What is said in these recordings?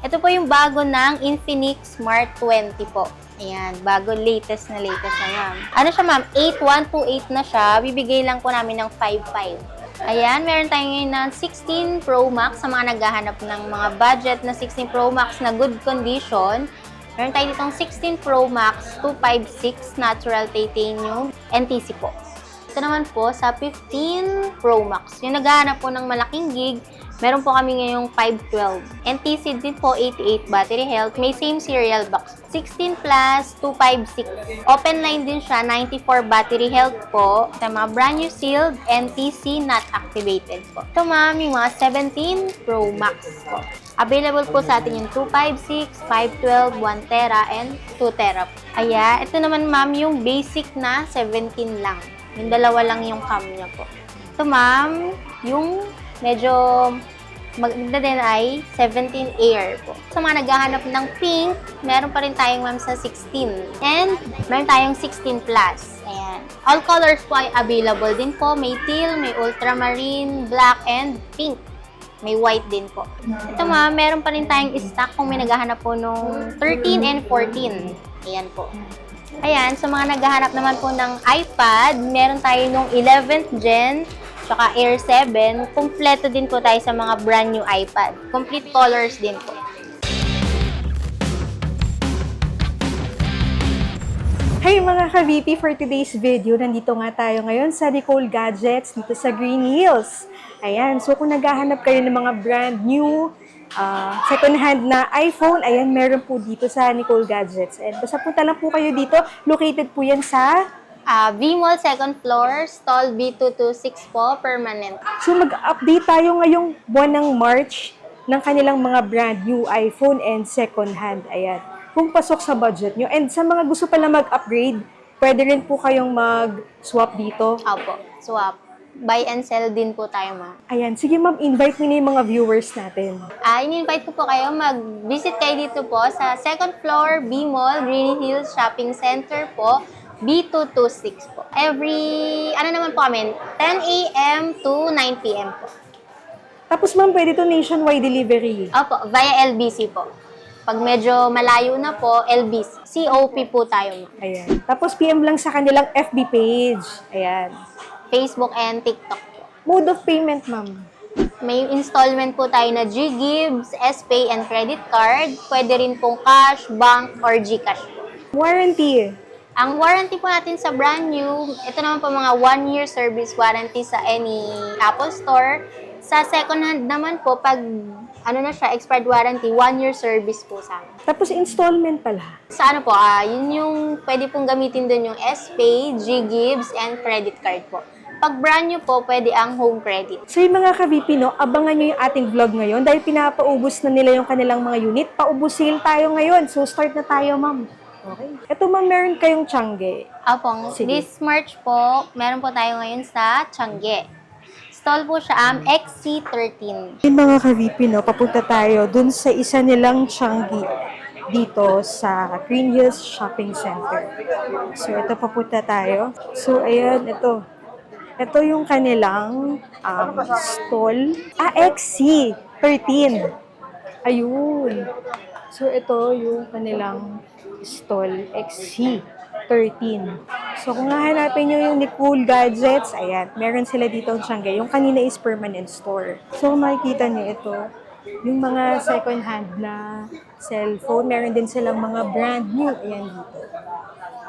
Ito po yung bago ng Infinix Smart 20 po. Ayan, bago latest na ma'am. Ano siya ma'am? 8128 na siya. Bibigay lang po namin ng 55. Ayan, meron tayo ngayon ng 16 Pro Max sa mga naghahanap ng mga budget na 16 Pro Max na good condition. Meron tayo ditong 16 Pro Max 256 Natural Titanium NTC po. Ito naman po sa 15 Pro Max. Yung naghahanap po ng malaking gig, meron po kami ngayong 512. NTC din po, 88 battery health. May same serial box. 16 plus 256. Open line din siya, 94 battery health po. Sa mga brand new sealed, NTC not activated po. Ito ma'am, yung mga 17 Pro Max po. Available po sa atin yung 256, 512, 1 tera, and 2 tera po. Ayan, ito naman ma'am yung basic na 17 lang. Yung dalawa lang yung cam niya po. Ito ma'am, yung medyo maganda din ay 17 Air po. Sa mga naghahanap ng pink, meron pa rin tayong ma'am sa 16. And meron tayong 16 plus. Ayan. All colors po ay available din po. May teal, may ultramarine, black, and pink. May white din po. Ito ma'am, meron pa rin tayong stock kung may naghahanap po nung 13 and 14. Ayan po. Ayan, sa mga naghahanap naman po ng iPad, meron tayo nung 11th Gen, tsaka Air 7. Kompleto din po tayo sa mga brand new iPad. Complete colors din po. Hey mga ka-VP, for today's video, nandito nga tayo ngayon sa Nicole Gadgets dito sa Green Hills. Ayan, so kung naghahanap kayo ng mga brand new, second hand na iPhone, ayan, meron po dito sa Nicole Gadgets. And basta punta lang po kayo dito, located po yan sa V-Mall 2nd floor, stall B226 po, permanent. So mag-update tayo ngayong buwan ng March ng kanilang mga brand new iPhone and second hand. Ayan. Kung pasok sa budget nyo. And sa mga gusto pala mag-upgrade, pwede rin po kayong mag-swap dito. Opo, swap. Buy and sell din po tayo ma'am. Ayan. Sige ma'am, invite mo na yung mga viewers natin. In-invite ko po kayo, mag-visit kayo dito po sa 2nd floor, B-Mall, Green Hills Shopping Center po. B226 po. Naman po kami, 10 a.m. to 9 p.m. po. Tapos ma'am, pwede to nationwide delivery. Opo, via LBC po. Pag medyo malayo na po, LBC. COP po tayo. Ayan. Tapos PM lang sa kanilang FB page. Ayan. Facebook and TikTok po. Mode of payment ma'am. May installment po tayo na G-Gives, S-Pay, and credit card. Pwede rin pong cash, bank, or GCash po. Warranty. Ang warranty po natin sa brand new, ito naman po mga 1-year service warranty sa any Apple Store. Sa second hand naman po, pag expired warranty, 1-year service po sa amin. Tapos installment pala. Sa yun yung pwede pong gamitin doon yung S-Pay, G-Gives, and credit card po. Pag brand new po, pwede ang home credit. So yung mga ka-VP, no, abangan nyo yung ating vlog ngayon dahil pinapaubos na nila yung kanilang mga unit. Paubos sale tayo ngayon. So start na tayo, ma'am. Okay. Ito ma'am, meron kayong Tiangge. Sige. This March po, meron po tayo ngayon sa Tiangge. Stall po siya XC13. Yung mga ka-VP, no, papunta tayo dun sa isa nilang Tiangge dito sa Green Hills Shopping Center. So ito, papunta tayo. So ayan, ito. Ito yung kanilang stall. XC13. Ayun. So ito yung kanilang stall XC13. So kung hahanapin nyo yung Nicole Gadgets, ayan, meron sila dito ang Tiangge. Yung kanina is permanent store. So makikita nyo ito, yung mga second hand na cellphone, meron din silang mga brand new. Ayan dito.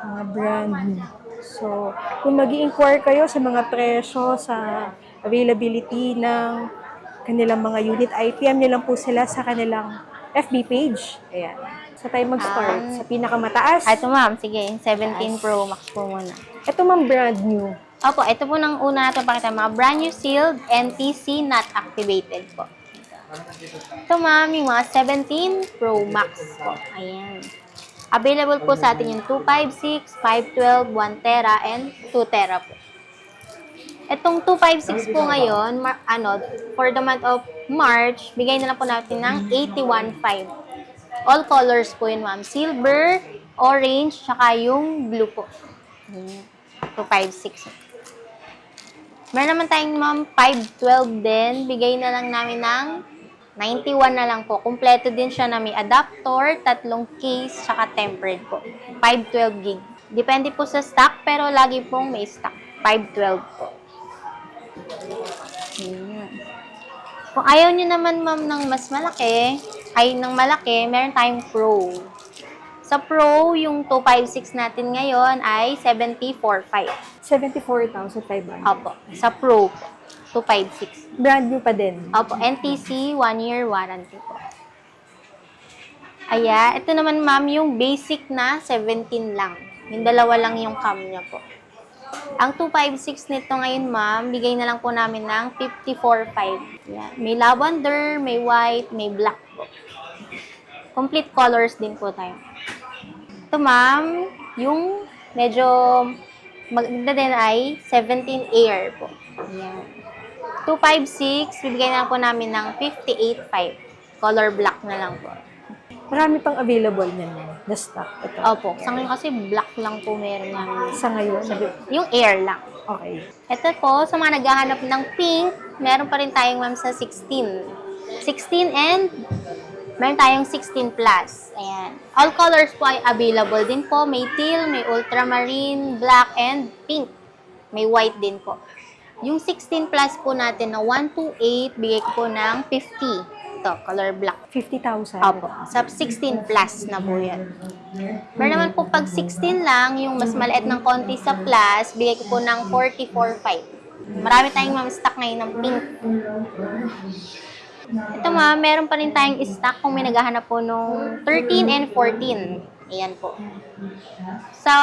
Mga brand new. So kung mag-i-inquire kayo sa mga presyo, sa availability ng kanilang mga unit, IPM nyo lang po sila sa kanilang FB page. Ayan. So tayo mag-start sa pinakamataas. Ito ma'am, sige, 17 Pro Max po muna. Ito ma'am, brand new. Opo, ito po nang una natin pakita, mga brand new sealed, NTC not activated po. Ito ma'am, yung mga 17 Pro Max po. Ayan. Available po sa atin yung 256, 512, 1 tera, and 2 tera po. Itong 256 po ngayon, for the month of March, bigay na lang po natin ng 81.5. All colors po yun, ma'am. Silver, orange, saka yung blue po. 256. Meron naman tayong, ma'am, 512 din. Bigay na lang namin ng 91 na lang po. Kumpleto din siya na may adapter, 3 case, saka tempered po. 512 gig. Depende po sa stock, pero lagi pong may stock. 512 po. Kung ayaw nyo naman, ma'am, ng mas malaki, meron tayong Pro. Sa Pro, yung 256 natin ngayon ay 74,500. 74,500. Opo. Sa Pro po. 256. Brand new pa din. Opo, NTC, 1-year warranty po. Ito naman ma'am, yung basic na 17 lang. Yung dalawa lang yung cam niya po. Ang 256 nito ngayon ma'am, bigay na lang po namin ng 54,500. Yan. May lavender, may white, may black po. Complete colors din po tayo. Ito ma'am, yung medyo maganda din ay 17 Air po. Yan. 256, bibigay na po namin ng 58,500. Color black na lang po. Marami pang available niyan na stock. Ito. Opo, sa ngayon kasi black lang po meron namin. Sa ngayon? Yung Air lang. Okay. Ito po, sa mga naghahanap ng pink, meron pa rin tayong ma'am sa 16. 16 and meron tayong 16 plus. Ayan. All colors po ay available din po. May teal, may ultramarine, black, and pink. May white din po. Yung 16 plus po natin na 128, bigay ko po ng 50. Ito, color black. 50,000. Opo. Sa 16 plus na po yan. Pero naman po pag 16 lang, yung mas maliit ng konti sa plus, bigay ko po ng 44,500. Marami tayong ma'am stock ngayon ng pink. Ito ma'am, meron pa rin tayong stock kung may naghahanap po nung 13 and 14. Ayan po. Sa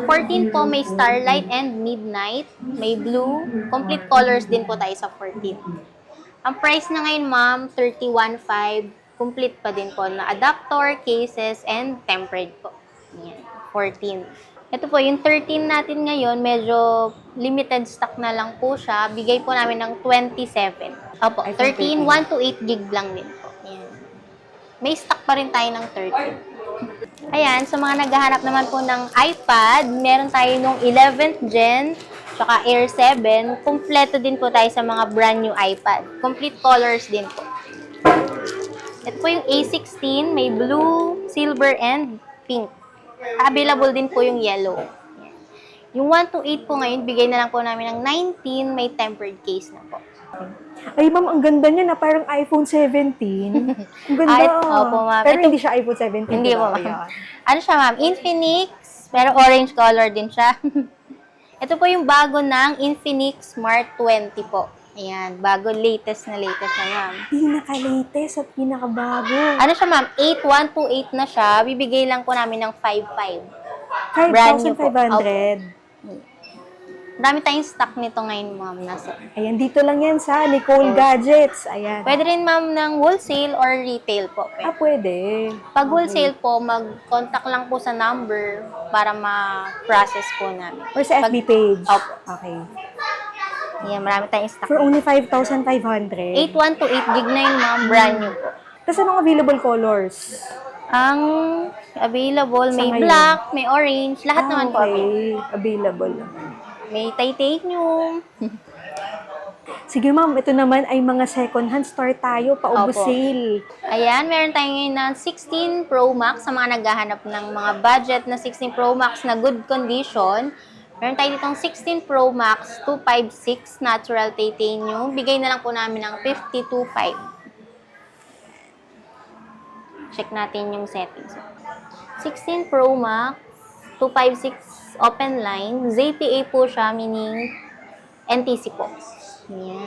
14 po, may starlight and midnight. May blue. Complete colors din po tayo sa 14. Ang price na ngayon, ma'am, 31,500. Complete pa din po na adapter, cases, and tempered po. Ayan, 14. Ito po, yung 13 natin ngayon, medyo limited stock na lang po siya. Bigay po namin ng 27. Opo, 13, 1 to 8 gig lang din po. Ayan. May stock pa rin tayo ng 13. Ayan, sa mga naghahanap naman po ng iPad, meron tayo nung 11th Gen, tsaka Air 7. Kompleto din po tayo sa mga brand new iPad. Complete colors din po. Ito po yung A16, may blue, silver, and pink. Available din po yung yellow. Yung 1 to 8 po ngayon, bigay na lang po namin ng 19, may tempered case na po. Ay, ma'am, ang ganda niya na parang iPhone 17. Ang ganda. Opo, ma'am. Pero Ito, hindi siya iPhone 17. hindi po, diba? ma'am. Ano siya, ma'am? Infinix, pero orange color din siya. Ito po yung bago ng Infinix Smart 20 po. Ayan, bago, latest na ma'am. Pinaka-latest at pinaka-bago. Ano siya, ma'am? 8128 na siya. Bibigay lang po namin ng 5,500. Brand new po. 5,500. Dami tayong stock nito ngayon, ma'am. Ayan, dito lang yan sa Nicole Gadgets. Ayan. Pwede rin, ma'am, ng wholesale or retail po. Pwede. Pag wholesale po, mag-contact lang po sa number para ma-process po namin. Or sa FB page. Opo. Okay. Ayan, marami tayong stock. For only 5,500. 81 to 8 gig na yun, ma'am. Brand new po. Tapos anong available colors? Ang available, Sa may ngayon? black, may orange, lahat naman po. Okay. Available. May titanium. Sige ma'am, ito naman ay mga second hand store tayo, paubos Opo. sale. Ayan, meron tayo ngayon ng 16 Pro Max sa mga naghahanap ng mga budget na 16 Pro Max na good condition. Meron tayo ditong 16 Pro Max 256 natural titanium. Bigay na lang po namin ng 52,500. Check natin yung settings. 16 Pro Max 256 open line. ZTA po siya, meaning NTC po. Yan.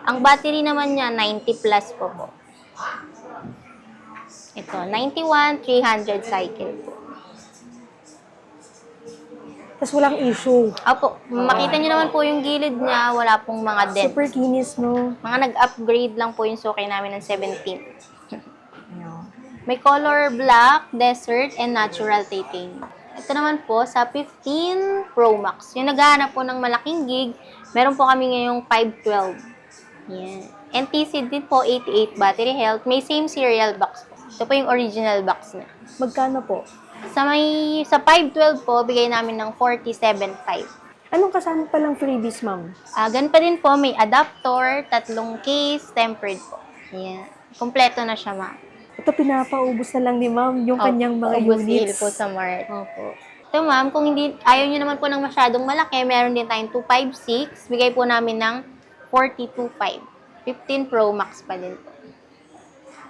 Ang battery naman niya, 90 plus po. Ito, 91, 300 cycle po. Tapos walang issue. Opo, makita niyo naman po yung gilid niya, wala pong mga dents. Super kinis, no? Mga nag-upgrade lang po yung suki namin ng 17. Ayan. May color black, desert, and natural titanium. Ito naman po sa 15 Pro Max. Yung naghahanap po ng malaking gig, meron po kami ngayong 512. Yan. NTC din po, 88 battery health. May same serial box po. Ito po yung original box na. Magkano po? Sa 512 po, bigay namin ng 47,500. Anong kasama palang freebies, ma'am? Ganun pa din po, may adapter, 3 case, tempered po. Ayan. Kompleto na siya, ma'am. Ito, pinapaubos na lang ni ma'am yung kanyang mga Ubus deal units. po sa Mart. Opo. Ito, ma'am, kung hindi, ayaw nyo naman po ng masyadong malaki, meron din tayong 256. Bigay po namin ng 42.5. 15 Pro Max pa din po.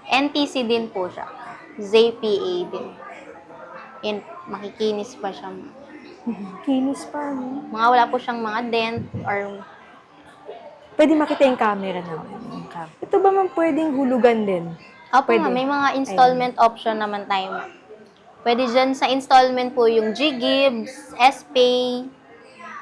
NTC din po siya. ZPA din. And makikinis pa siya, ma'am. Kinis pa, no? Mga wala po siyang mga dent or Pwede makita yung camera na. Ito ba ma'am pwedeng hulugan din? Opo, Pwede. ma'am, may mga installment option naman tayo, ma'am. Pwede dyan sa installment po yung G-Gibbs, S-Pay,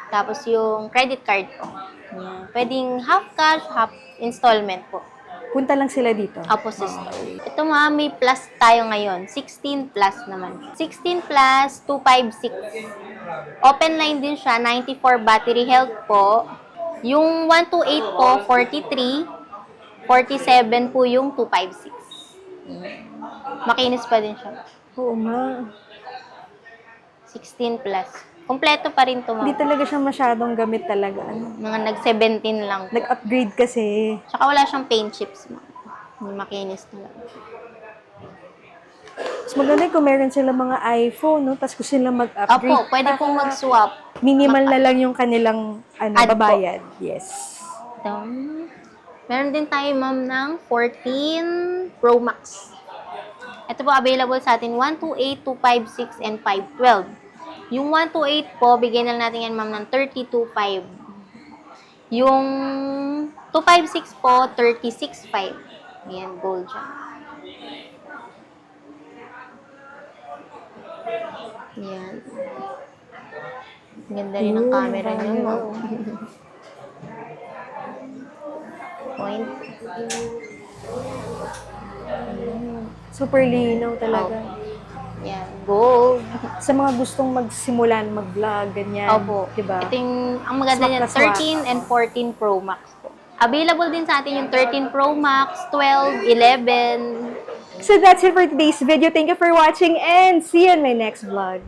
tapos yung credit card po. Yan. Pwedeng half cash, half installment po. Punta lang sila dito. Opo, sister. Ito, ma'am, may plus tayo ngayon. 16 plus naman. 16 plus, 256. Open line din siya, 94 battery health po. Yung 128 po, 43. 47 po yung 256. Makinis pa din siya. Oo nga. 16 plus. Kompleto pa rin to, Hindi ma'am. talaga siya masyadong gamit talaga. Ano? Mga nag-17 lang po. Nag-upgrade kasi. Tsaka wala siyang paint chips, ma'am. Hindi makinis na lang. Mas maganda kung meron sila mga iPhone, no? Tapos gusto nila mag-upgrade. Opo, pwede pong mag-swap. Minimal na lang yung kanilang Add po. babayad. Yes. Ito. Meron din tayo, ma'am, ng 14 Pro Max. Ito po, available sa atin, 128, 256, and 512. Yung 128 po, bigyan na natin yan, ma'am, ng 32.5. Yung 256 po, 36.5. Ayan, gold siya. Ayan. Ganda rin ang camera niyo, ma'am. Point. Super linaw talaga. Yan, gold. Sa mga gustong magsimulan, mag-vlog, ganyan. Opo. Diba? Ito yung, ang maganda Swak niyan, na swak. 13 and 14 Pro Max po. Available din sa atin yung 13 Pro Max, 12, 11. So that's it for today's video. Thank you for watching and see you in my next vlog.